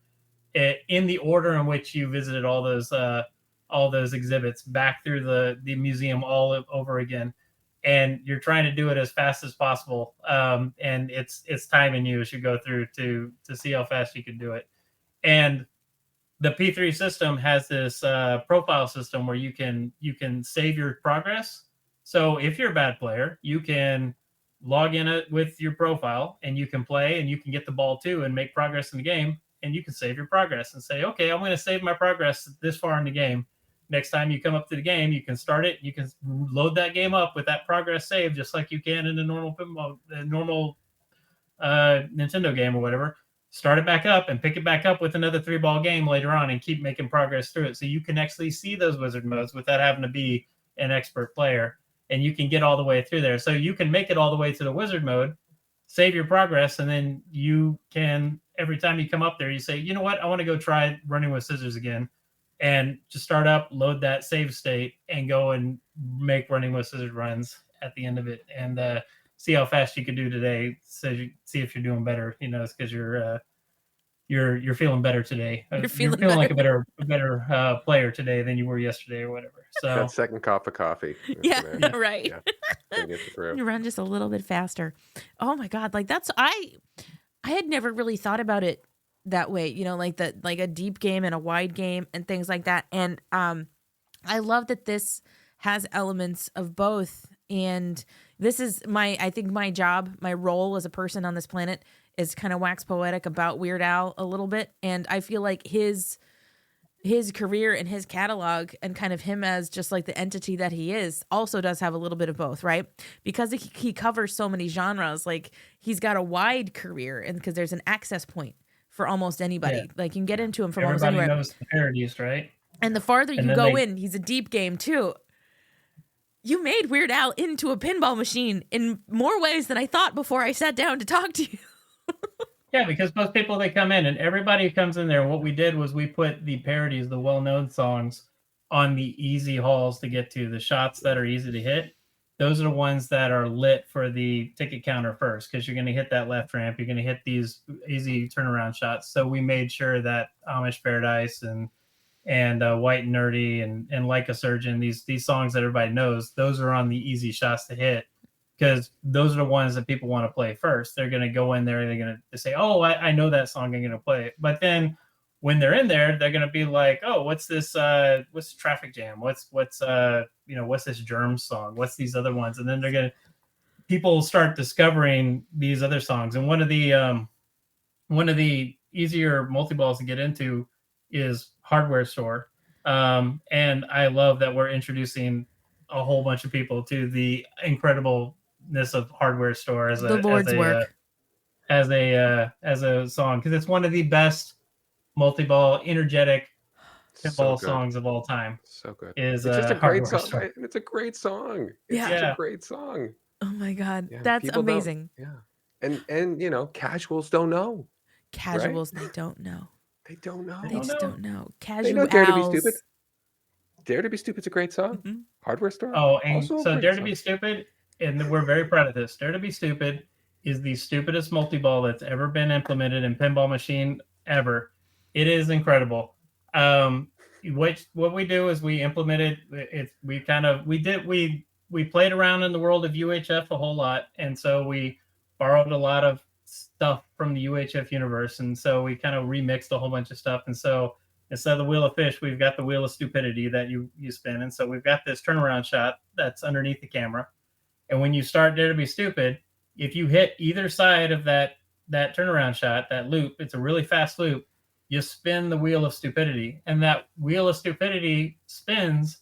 in the order in which you visited all those exhibits back through the museum all over again. And you're trying to do it as fast as possible. And it's timing you as you go through to see how fast you can do it. And the P3 system has this profile system where you can save your progress. So if you're a bad player, you can log in it with your profile and you can play and you can get the ball too and make progress in the game. And you can save your progress and say, okay, I'm going to save my progress this far in the game. Next time you come up to the game, you can start it. You can load that game up with that progress saved, just like you can in a normal Nintendo game or whatever. start it back up and pick it back up with another 3-ball game later on and keep making progress through it. So you can actually see those wizard modes without having to be an expert player, and you can get all the way through there. So you can make it all the way to the wizard mode, save your progress, and then you can, every time you come up there, you say, you know what, I want to go try running with scissors again, and just start up, load that save state, and go and make running with scissors runs at the end of it, and see how fast you can do today. So you see if you're doing better. You know, it's because you're feeling better today. You're You're feeling feeling like a better player today than you were yesterday or whatever. So That second cup of coffee. is Yeah, gonna- right. yeah, gonna get you through. You run just a little bit faster. Oh my God. Like that's, I had never really thought about it that way, you know, like like a deep game and a wide game and things like that. And I love that this has elements of both. And this is I think my job, my role as a person on this planet is kind of wax poetic about Weird Al a little bit. And I feel like his career and his catalog and kind of him as just like the entity that he is also does have a little bit of both, right? Because he covers so many genres. Like he's got a wide career, and because there's an access point for almost anybody. Yeah. Like you can get into him from almost everybody anywhere. knows the parodies, right? And the farther And you then go they- in, he's a deep game too. You made Weird Al into a pinball machine in more ways than I thought before I sat down to talk to you. Yeah, because most people, they come in, and everybody who comes in there, what we did was we put the parodies, the well-known songs, on the easy halls to get to. The shots that are easy to hit, those are the ones that are lit for the ticket counter first, because you're going to hit that left ramp. You're going to hit these easy turnaround shots. So we made sure that Amish Paradise and White and Nerdy and Like a Surgeon, these songs that everybody knows, those are on the easy shots to hit, because those are the ones that people want to play first. They're going to go in there, they're going to say, oh, I know that song, I'm going to play it. But then when they're in there, they're going to be like, oh, what's this Traffic Jam? What's this Germs song? What's these other ones? And then people start discovering these other songs. And one of the easier multi-balls to get into is Hardware Store. And I love that we're introducing a whole bunch of people to the incredibleness of Hardware Store as The Lord's work. as a song, because it's one of the best multi-ball energetic pinball good. songs of all time. So good. Is It's just a great Hardware song. Store. Right? It's a great song. It's Yeah. such Yeah. a great song. Oh my God. Yeah, That's people don't- amazing. Yeah. And you know, casuals don't know. Casuals, they don't know. They don't know. They don't just know. don't know. They Casuals. know Dare to Be Stupid. Dare to Be Stupid's a great song. Mhm. Hardware Store. Oh, and also a so great Dare to song. Be Stupid, and we're very proud of this. Dare to Be Stupid is the stupidest multi-ball that's ever been implemented in pinball machine ever. It is incredible. What we do is we implemented it. We played around in the world of UHF a whole lot, and so we borrowed a lot of stuff from the UHF universe, and so we kind of remixed a whole bunch of stuff. And so instead of the wheel of fish, we've got the wheel of stupidity that you spin, and so we've got this turnaround shot that's underneath the camera. And when you start Dare to Be Stupid, if you hit either side of that turnaround shot, that loop, it's a really fast loop, you spin the wheel of stupidity, and that wheel of stupidity spins,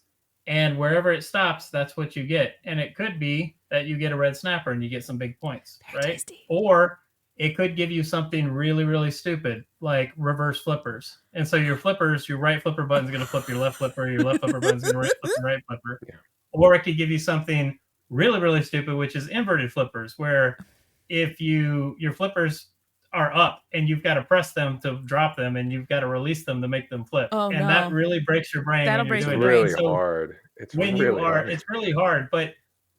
and wherever it stops, that's what you get. And it could be that you get a red snapper and you get some big points, Very right? tasty. Or it could give you something really, really stupid, like reverse flippers. And so your right flipper button's going to flip your left flipper, your left flipper button's going to flip your right flipper. Yeah. Or it could give you something really, really stupid, which is inverted flippers, where if your flippers are up and you've got to press them to drop them, and you've got to release them to make them flip. Oh, and no. that really breaks your brain. That'll when break you're It's your doing brain. that. really So hard. It's when really hard. it's really hard. But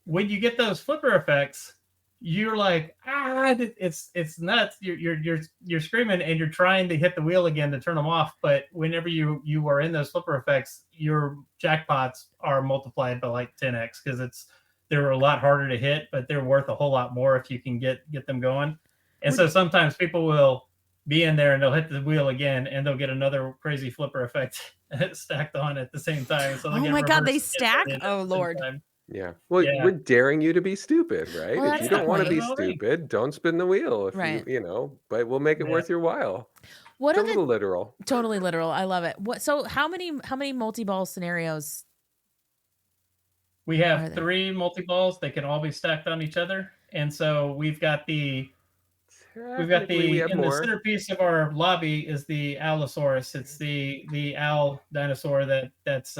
when you get those flipper effects, you're like, it's nuts. You're screaming, and you're trying to hit the wheel again to turn them off. But whenever you are in those flipper effects, your jackpots are multiplied by like 10x, because they're a lot harder to hit, but they're worth a whole lot more if you can get them going. And so sometimes people will be in there and they'll hit the wheel again, and they'll get another crazy flipper effect stacked on at the same time. So Oh my God, they stack? Oh, Lord. Yeah. Well, Yeah. we're daring you to be stupid, right? Well, if that's you the don't want to point. be Totally. stupid, don't spin the wheel. If Right. you know, but we'll make it Yeah. worth your while. What It's a are the little literal. totally literal? I love it. So how many multi-ball scenarios? We Are have there? 3 multi-balls. They can all be stacked on each other. And so we've got the we've got we have the more. centerpiece of our lobby is the Allosaurus. It's the owl dinosaur that's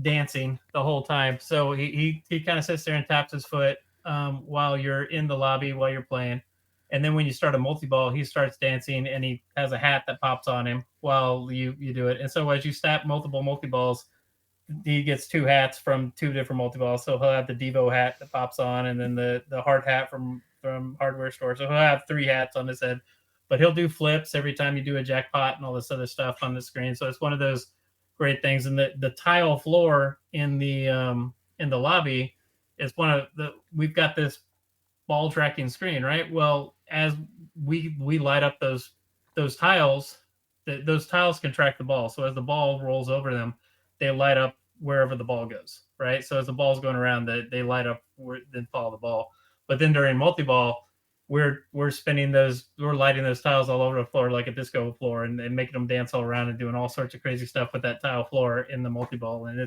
dancing the whole time. So he kind of sits there and taps his foot while you're in the lobby while you're playing. And then when you start a multi-ball, he starts dancing and he has a hat that pops on him while you do it. And so as you stack multiple multi-balls, he gets two hats from two different multi-balls. So he'll have the Devo hat that pops on, and then the hard hat from hardware store. So he'll have three hats on his head, but he'll do flips every time you do a jackpot and all this other stuff on the screen. So it's one of those great things. And the tile floor in the lobby is one of we've got this ball tracking screen, right? Well, as we light up those tiles, those tiles can track the ball. So as the ball rolls over them, they light up wherever the ball goes, right? So as the ball's going around, they light up then follow the ball. But then during multi-ball, we're lighting those tiles all over the floor like a disco floor and making them dance all around and doing all sorts of crazy stuff with that tile floor in the multi-ball. And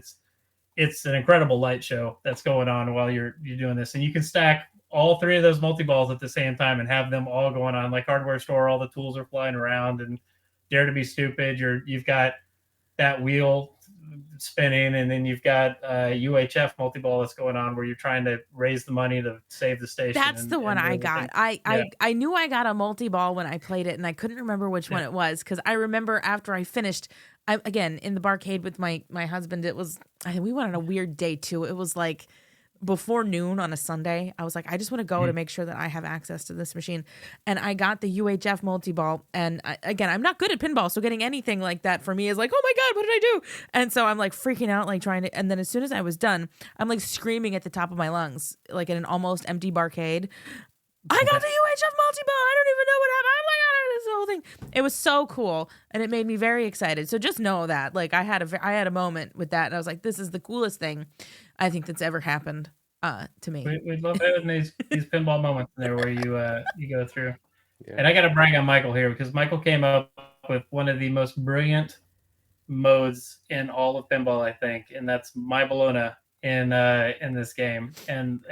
it's an incredible light show that's going on while you're doing this. And you can stack all three of those multi-balls at the same time and have them all going on like hardware store. All the tools are flying around, and Dare to Be Stupid. You've got that wheel spinning, and then you've got UHF multi-ball that's going on where you're trying to raise the money to save the station. That's the one I got. I knew I got a multi-ball when I played it, and I couldn't remember which one it was, because I remember after I finished, again, in the barcade with my husband, we went on a weird day too. It was like before noon on a Sunday. I was like, I just want to go to make sure that I have access to this machine. And I got the UHF multi-ball. And again, I'm not good at pinball, so getting anything like that for me is like, oh my God, what did I do? And so I'm like freaking out, like trying to, and then as soon as I was done, I'm like screaming at the top of my lungs, like in an almost empty barcade, I got the UHF multi-ball. I don't even know what happened. Oh my God, this whole thing. It was so cool, and it made me very excited. So just know that, like, I had a moment with that, and I was like, this is the coolest thing I think that's ever happened to me. We love having these pinball moments in there where you go through. Yeah. And I got to brag on Michael here, because Michael came up with one of the most brilliant modes in all of pinball, I think, and that's My Bologna in this game. And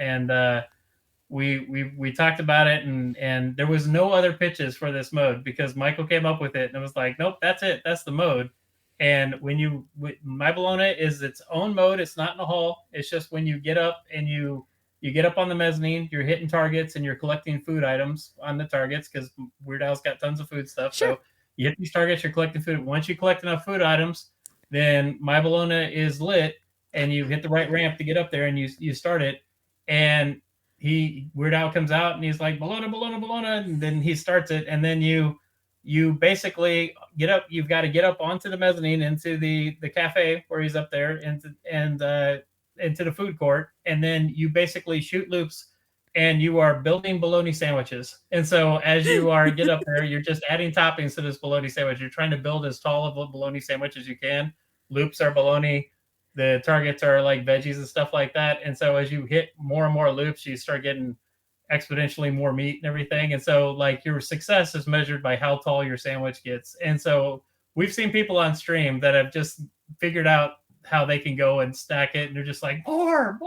we talked about it, and there was no other pitches for this mode because Michael came up with it and it was like, nope, that's it, that's the mode. And My Bologna is its own mode. It's not in the hall. It's just when you get up and you get up on the mezzanine, you're hitting targets and you're collecting food items on the targets, because Weird Al's got tons of food stuff. Sure. So you hit these targets, you're collecting food. Once you collect enough food items, then My Bologna is lit, and you hit the right ramp to get up there, and you start it. And Weird Al comes out and he's like, Bologna, Bologna, Bologna, and then he starts it, and then you basically get up. You've got to get up onto the mezzanine into the cafe where he's up there, into the food court, and then you basically shoot loops, and you are building bologna sandwiches. And so as you get up there, you're just adding toppings to this bologna sandwich. You're trying to build as tall of a bologna sandwich as you can. Loops are bologna. The targets are like veggies and stuff like that. And so as you hit more and more loops, you start getting exponentially more meat and everything. And so like your success is measured by how tall your sandwich gets. And so we've seen people on stream that have just figured out how they can go and stack it. And they're just like, more,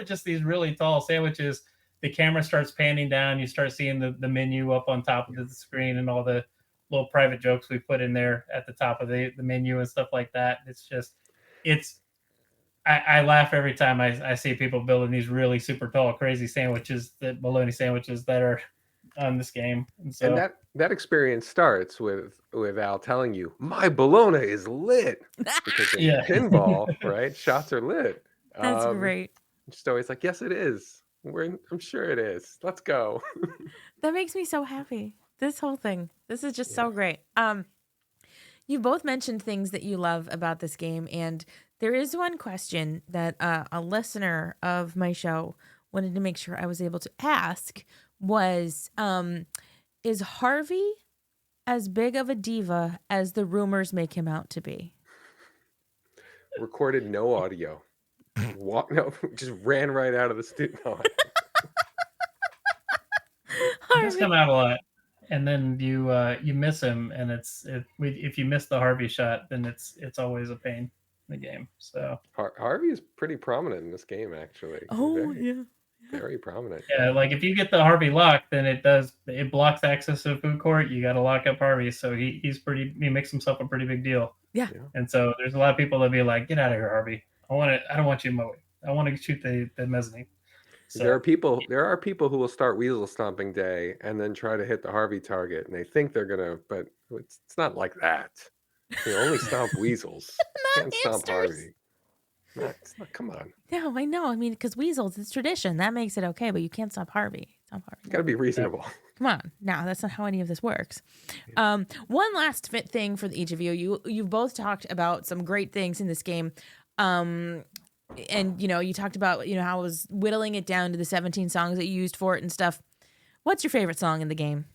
just these really tall sandwiches. The camera starts panning down. You start seeing the menu up on top of the screen and all the little private jokes we put in there at the top of the menu and stuff like that. I laugh every time I see people building these really super tall, crazy sandwiches, the bologna sandwiches that are on this game. And so that experience starts with Al telling you, my bologna is lit. Because in pinball, right? Shots are lit. That's great. Just always like, yes, it is. I'm sure it is. Let's go. That makes me so happy. This whole thing. This is just so great. You both mentioned things that you love about this game, and there is one question that a listener of my show wanted to make sure I was able to ask was, is Harvey as big of a diva as the rumors make him out to be? Recorded no audio. Just ran right out of the studio. He does come out a lot, and then you miss him, and if you miss the Harvey shot, then it's always a pain in the game. So Harvey is pretty prominent in this game, actually. Oh yeah. Very prominent. Yeah, like if you get the Harvey lock, then it blocks access to the food court. You got to lock up Harvey, so he makes himself a pretty big deal. Yeah. And so there's a lot of people that be like, get out of here, Harvey. I don't want you in my way. I want to shoot the mezzanine. So There are people who will start weasel stomping day and then try to hit the Harvey target, and they think they're gonna, but it's not like that. You only stomp weasels. Not Can't stomp hamsters. Harvey. Come on. No, I know. I mean, because weasels, it's tradition. That makes it okay, but you can't stop Harvey. Stop Harvey. It's got to be reasonable. Come on. No, that's not how any of this works. One last thing for each of you. You've both talked about some great things in this game. And, you talked about, how it was whittling it down to the 17 songs that you used for it and stuff. What's your favorite song in the game?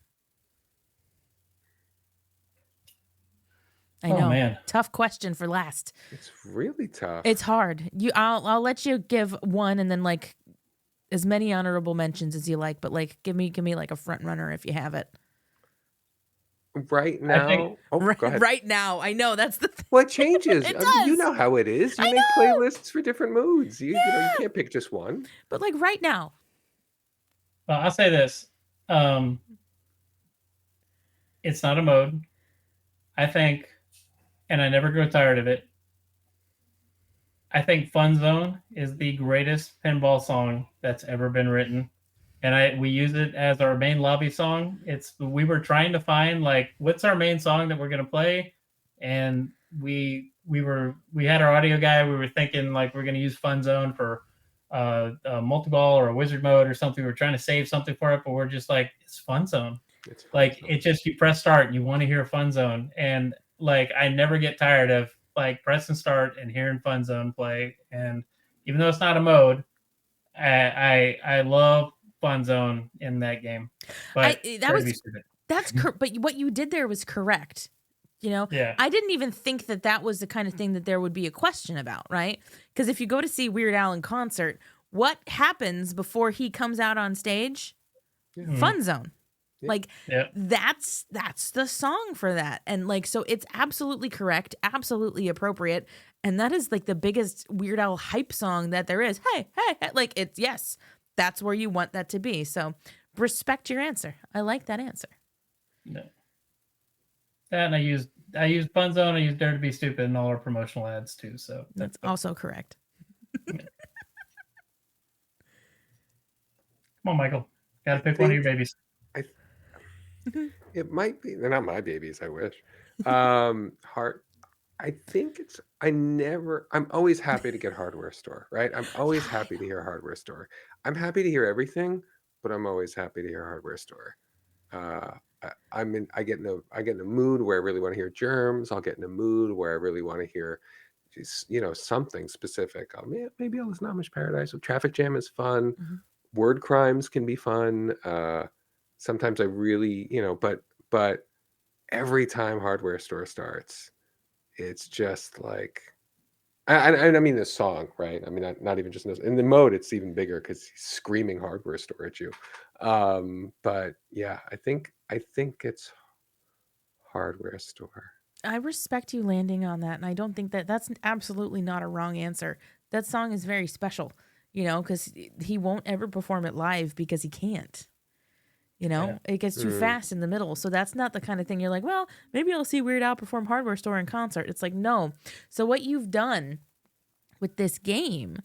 I know. Man. Tough question for last. It's really tough. It's hard. I'll let you give one and then like as many honorable mentions as you like, but like give me like a front runner if you have it. Right now. Go ahead. Right now. I know that's the thing. What changes? It does. You know how it is. You make playlists for different moods. You can't pick just one. But like right now. Well, I'll say this. It's not a mode. I think, and I never grow tired of it, I think Fun Zone is the greatest pinball song that's ever been written. And we use it as our main lobby song. We were trying to find like what's our main song that we're gonna play, and we had our audio guy. We were thinking like we're gonna use Fun Zone for a multi-ball or a wizard mode or something. We were trying to save something for it, but we're just like it's Fun Zone. You press start and you want to hear Fun Zone, and like I never get tired of like pressing start and hearing Fun Zone play. And even though it's not a mode, I love Fun Zone in that game. But but what you did there was correct. Yeah. I didn't even think that was the kind of thing that there would be a question about, right? Because if you go to see Weird Al in concert, what happens before he comes out on stage? Yeah. Fun Zone. Yeah. Like that's the song for that. And like so it's absolutely correct, absolutely appropriate. And that is like the biggest Weird Al hype song that there is. Hey, like it's yes. That's where you want that to be. So respect your answer. I like that answer. No. And I used Fun Zone, I used Dare to Be Stupid in all our promotional ads too. So that's also correct. Come on, Michael. Gotta pick one of your babies. It might be. They're not my babies, I wish. Heart. I think I'm always happy to get Hardware Store, right? I'm always happy to hear Hardware Store. I'm happy to hear everything, but I'm always happy to hear Hardware Store. I get in a mood where I really want to hear Germs. I'll get in a mood where I really want to hear something specific. Maybe I'll listen to Amish Paradise. So Traffic Jam is fun. Mm-hmm. Word Crimes can be fun. Sometimes I really, but every time Hardware Store starts, it's just like, I mean this song, right? I mean, not even just in the mode, it's even bigger because he's screaming Hardware Store at you. But yeah, I think it's Hardware Store. I respect you landing on that, and I don't think that's absolutely not a wrong answer. That song is very special, because he won't ever perform it live because he can't. It gets too fast in the middle. So that's not the kind of thing you're like, well, maybe I'll see Weird Al perform Hardware Store in concert. It's like, no. So what you've done with this game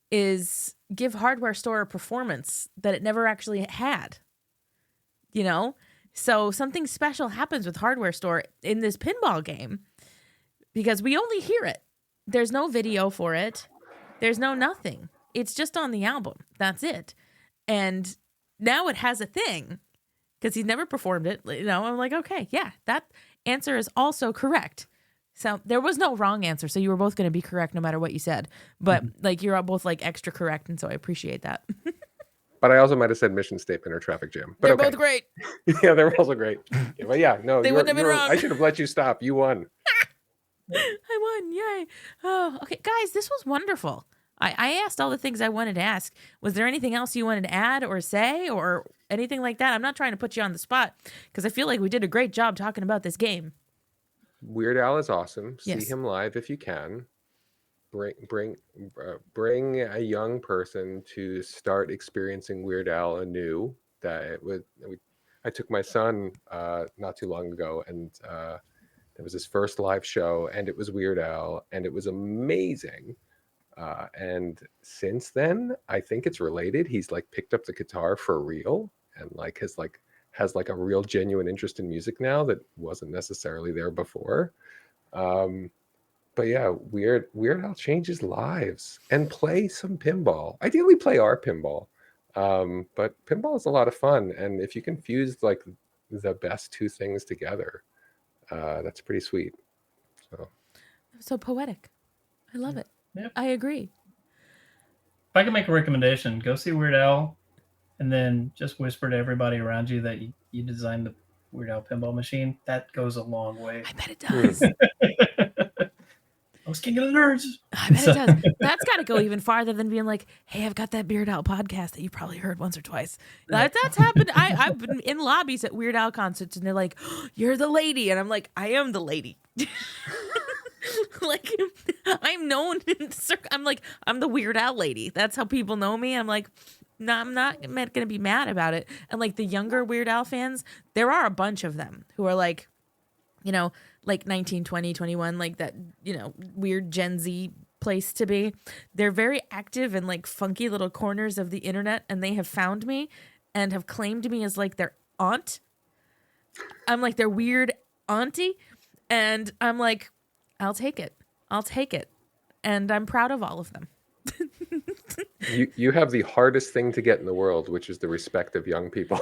is give Hardware Store a performance that it never actually had. So something special happens with Hardware Store in this pinball game because we only hear it. There's no video for it. There's no nothing. It's just on the album. That's it. And now it has a thing because he's never performed it. I'm like, okay, yeah, that answer is also correct. So there was no wrong answer. So you were both going to be correct no matter what you said. But like you're all both like extra correct. And so I appreciate that. But I also might have said Mission Statement or Traffic Jam. But they're both great. Yeah, they're also great. But yeah, no, they wouldn't have been wrong. I should have let you stop. You won. I won. Yay. Oh, okay. Guys, this was wonderful. I asked all the things I wanted to ask. Was there anything else you wanted to add or say or anything like that? I'm not trying to put you on the spot because I feel like we did a great job talking about this game. Weird Al is awesome. Yes. See him live if you can. bring a young person to start experiencing Weird Al anew. I took my son not too long ago, and it was his first live show, and it was Weird Al, and it was amazing. And since then, I think it's related. He's like picked up the guitar for real, and like has like a real genuine interest in music now that wasn't necessarily there before. But yeah, Weird Al changes lives, and play some pinball. Ideally, play our pinball. But pinball is a lot of fun, and if you can fuse like the best two things together, that's pretty sweet. So poetic. I love it. Yep. I agree. If I can make a recommendation, go see Weird Al, and then just whisper to everybody around you that you designed the Weird Al pinball machine. That goes a long way. I bet it does. I was king of the nerds. I bet it does. That's got to go even farther than being like, hey, I've got that Weird Al podcast that you probably heard once or twice. That's happened. I've been in lobbies at Weird Al concerts, and they're like, oh, you're the lady. And I'm like, I am the lady. Like, I'm known in the circle. I'm like, I'm the Weird Al lady. That's how people know me. I'm like, no, I'm not going to be mad about it. And like the younger Weird Al fans, there are a bunch of them who are like, you know, like 19, 20, 21, like that, you know, weird Gen Z place to be. They're very active in like funky little corners of the internet, and they have found me and have claimed me as like their aunt. I'm like their weird auntie, and I'm like, I'll take it. And I'm proud of all of them. You have the hardest thing to get in the world, which is the respect of young people.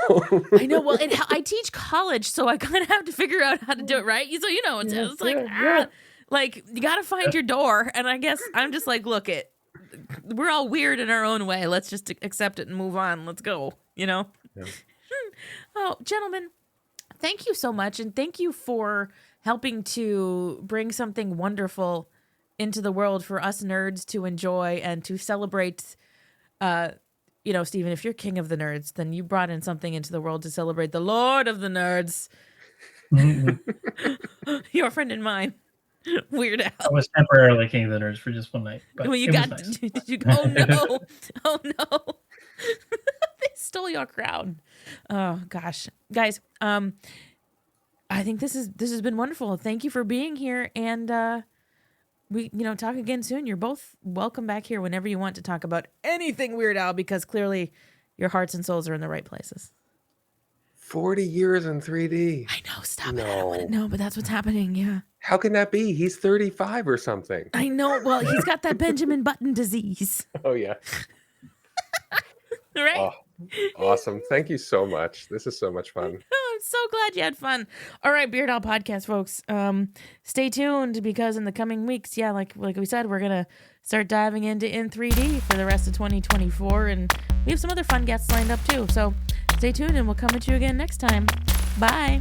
I know. Well, I teach college, so I kind of have to figure out how to do it, right? So, you know, it's like, like you got to find your door. And I guess I'm just like, look, we're all weird in our own way. Let's just accept it and move on. Let's go, you know? Yeah. Oh, gentlemen, thank you so much. And thank you for helping to bring something wonderful into the world for us nerds to enjoy and to celebrate. You know, Stephen, if you're king of the nerds, then you brought in something into the world to celebrate the Lord of the nerds. Your friend and mine, Weird Al. I was temporarily king of the nerds for just one night. But Well, you it got. was nice. Did you? Oh no! Oh no! They stole your crown. Oh gosh, guys. I think this has been wonderful. Thank you for being here, and we, talk again soon. You're both welcome back here whenever you want to talk about anything Weird Al, because clearly your hearts and souls are in the right places. 40 years in 3D. I know, stop it. No, but that's what's happening, yeah. How can that be? He's 35 or something. I know. Well, he's got that Benjamin Button disease. Oh, yeah. Right? Oh, awesome. Thank you so much. This is so much fun. Oh, I'm so glad you had fun. All right, Weird Al podcast, folks. Stay tuned, because in the coming weeks, yeah, like we said, we're going to start diving into in 3D for the rest of 2024, and we have some other fun guests lined up too. So stay tuned, and we'll come at you again next time. Bye.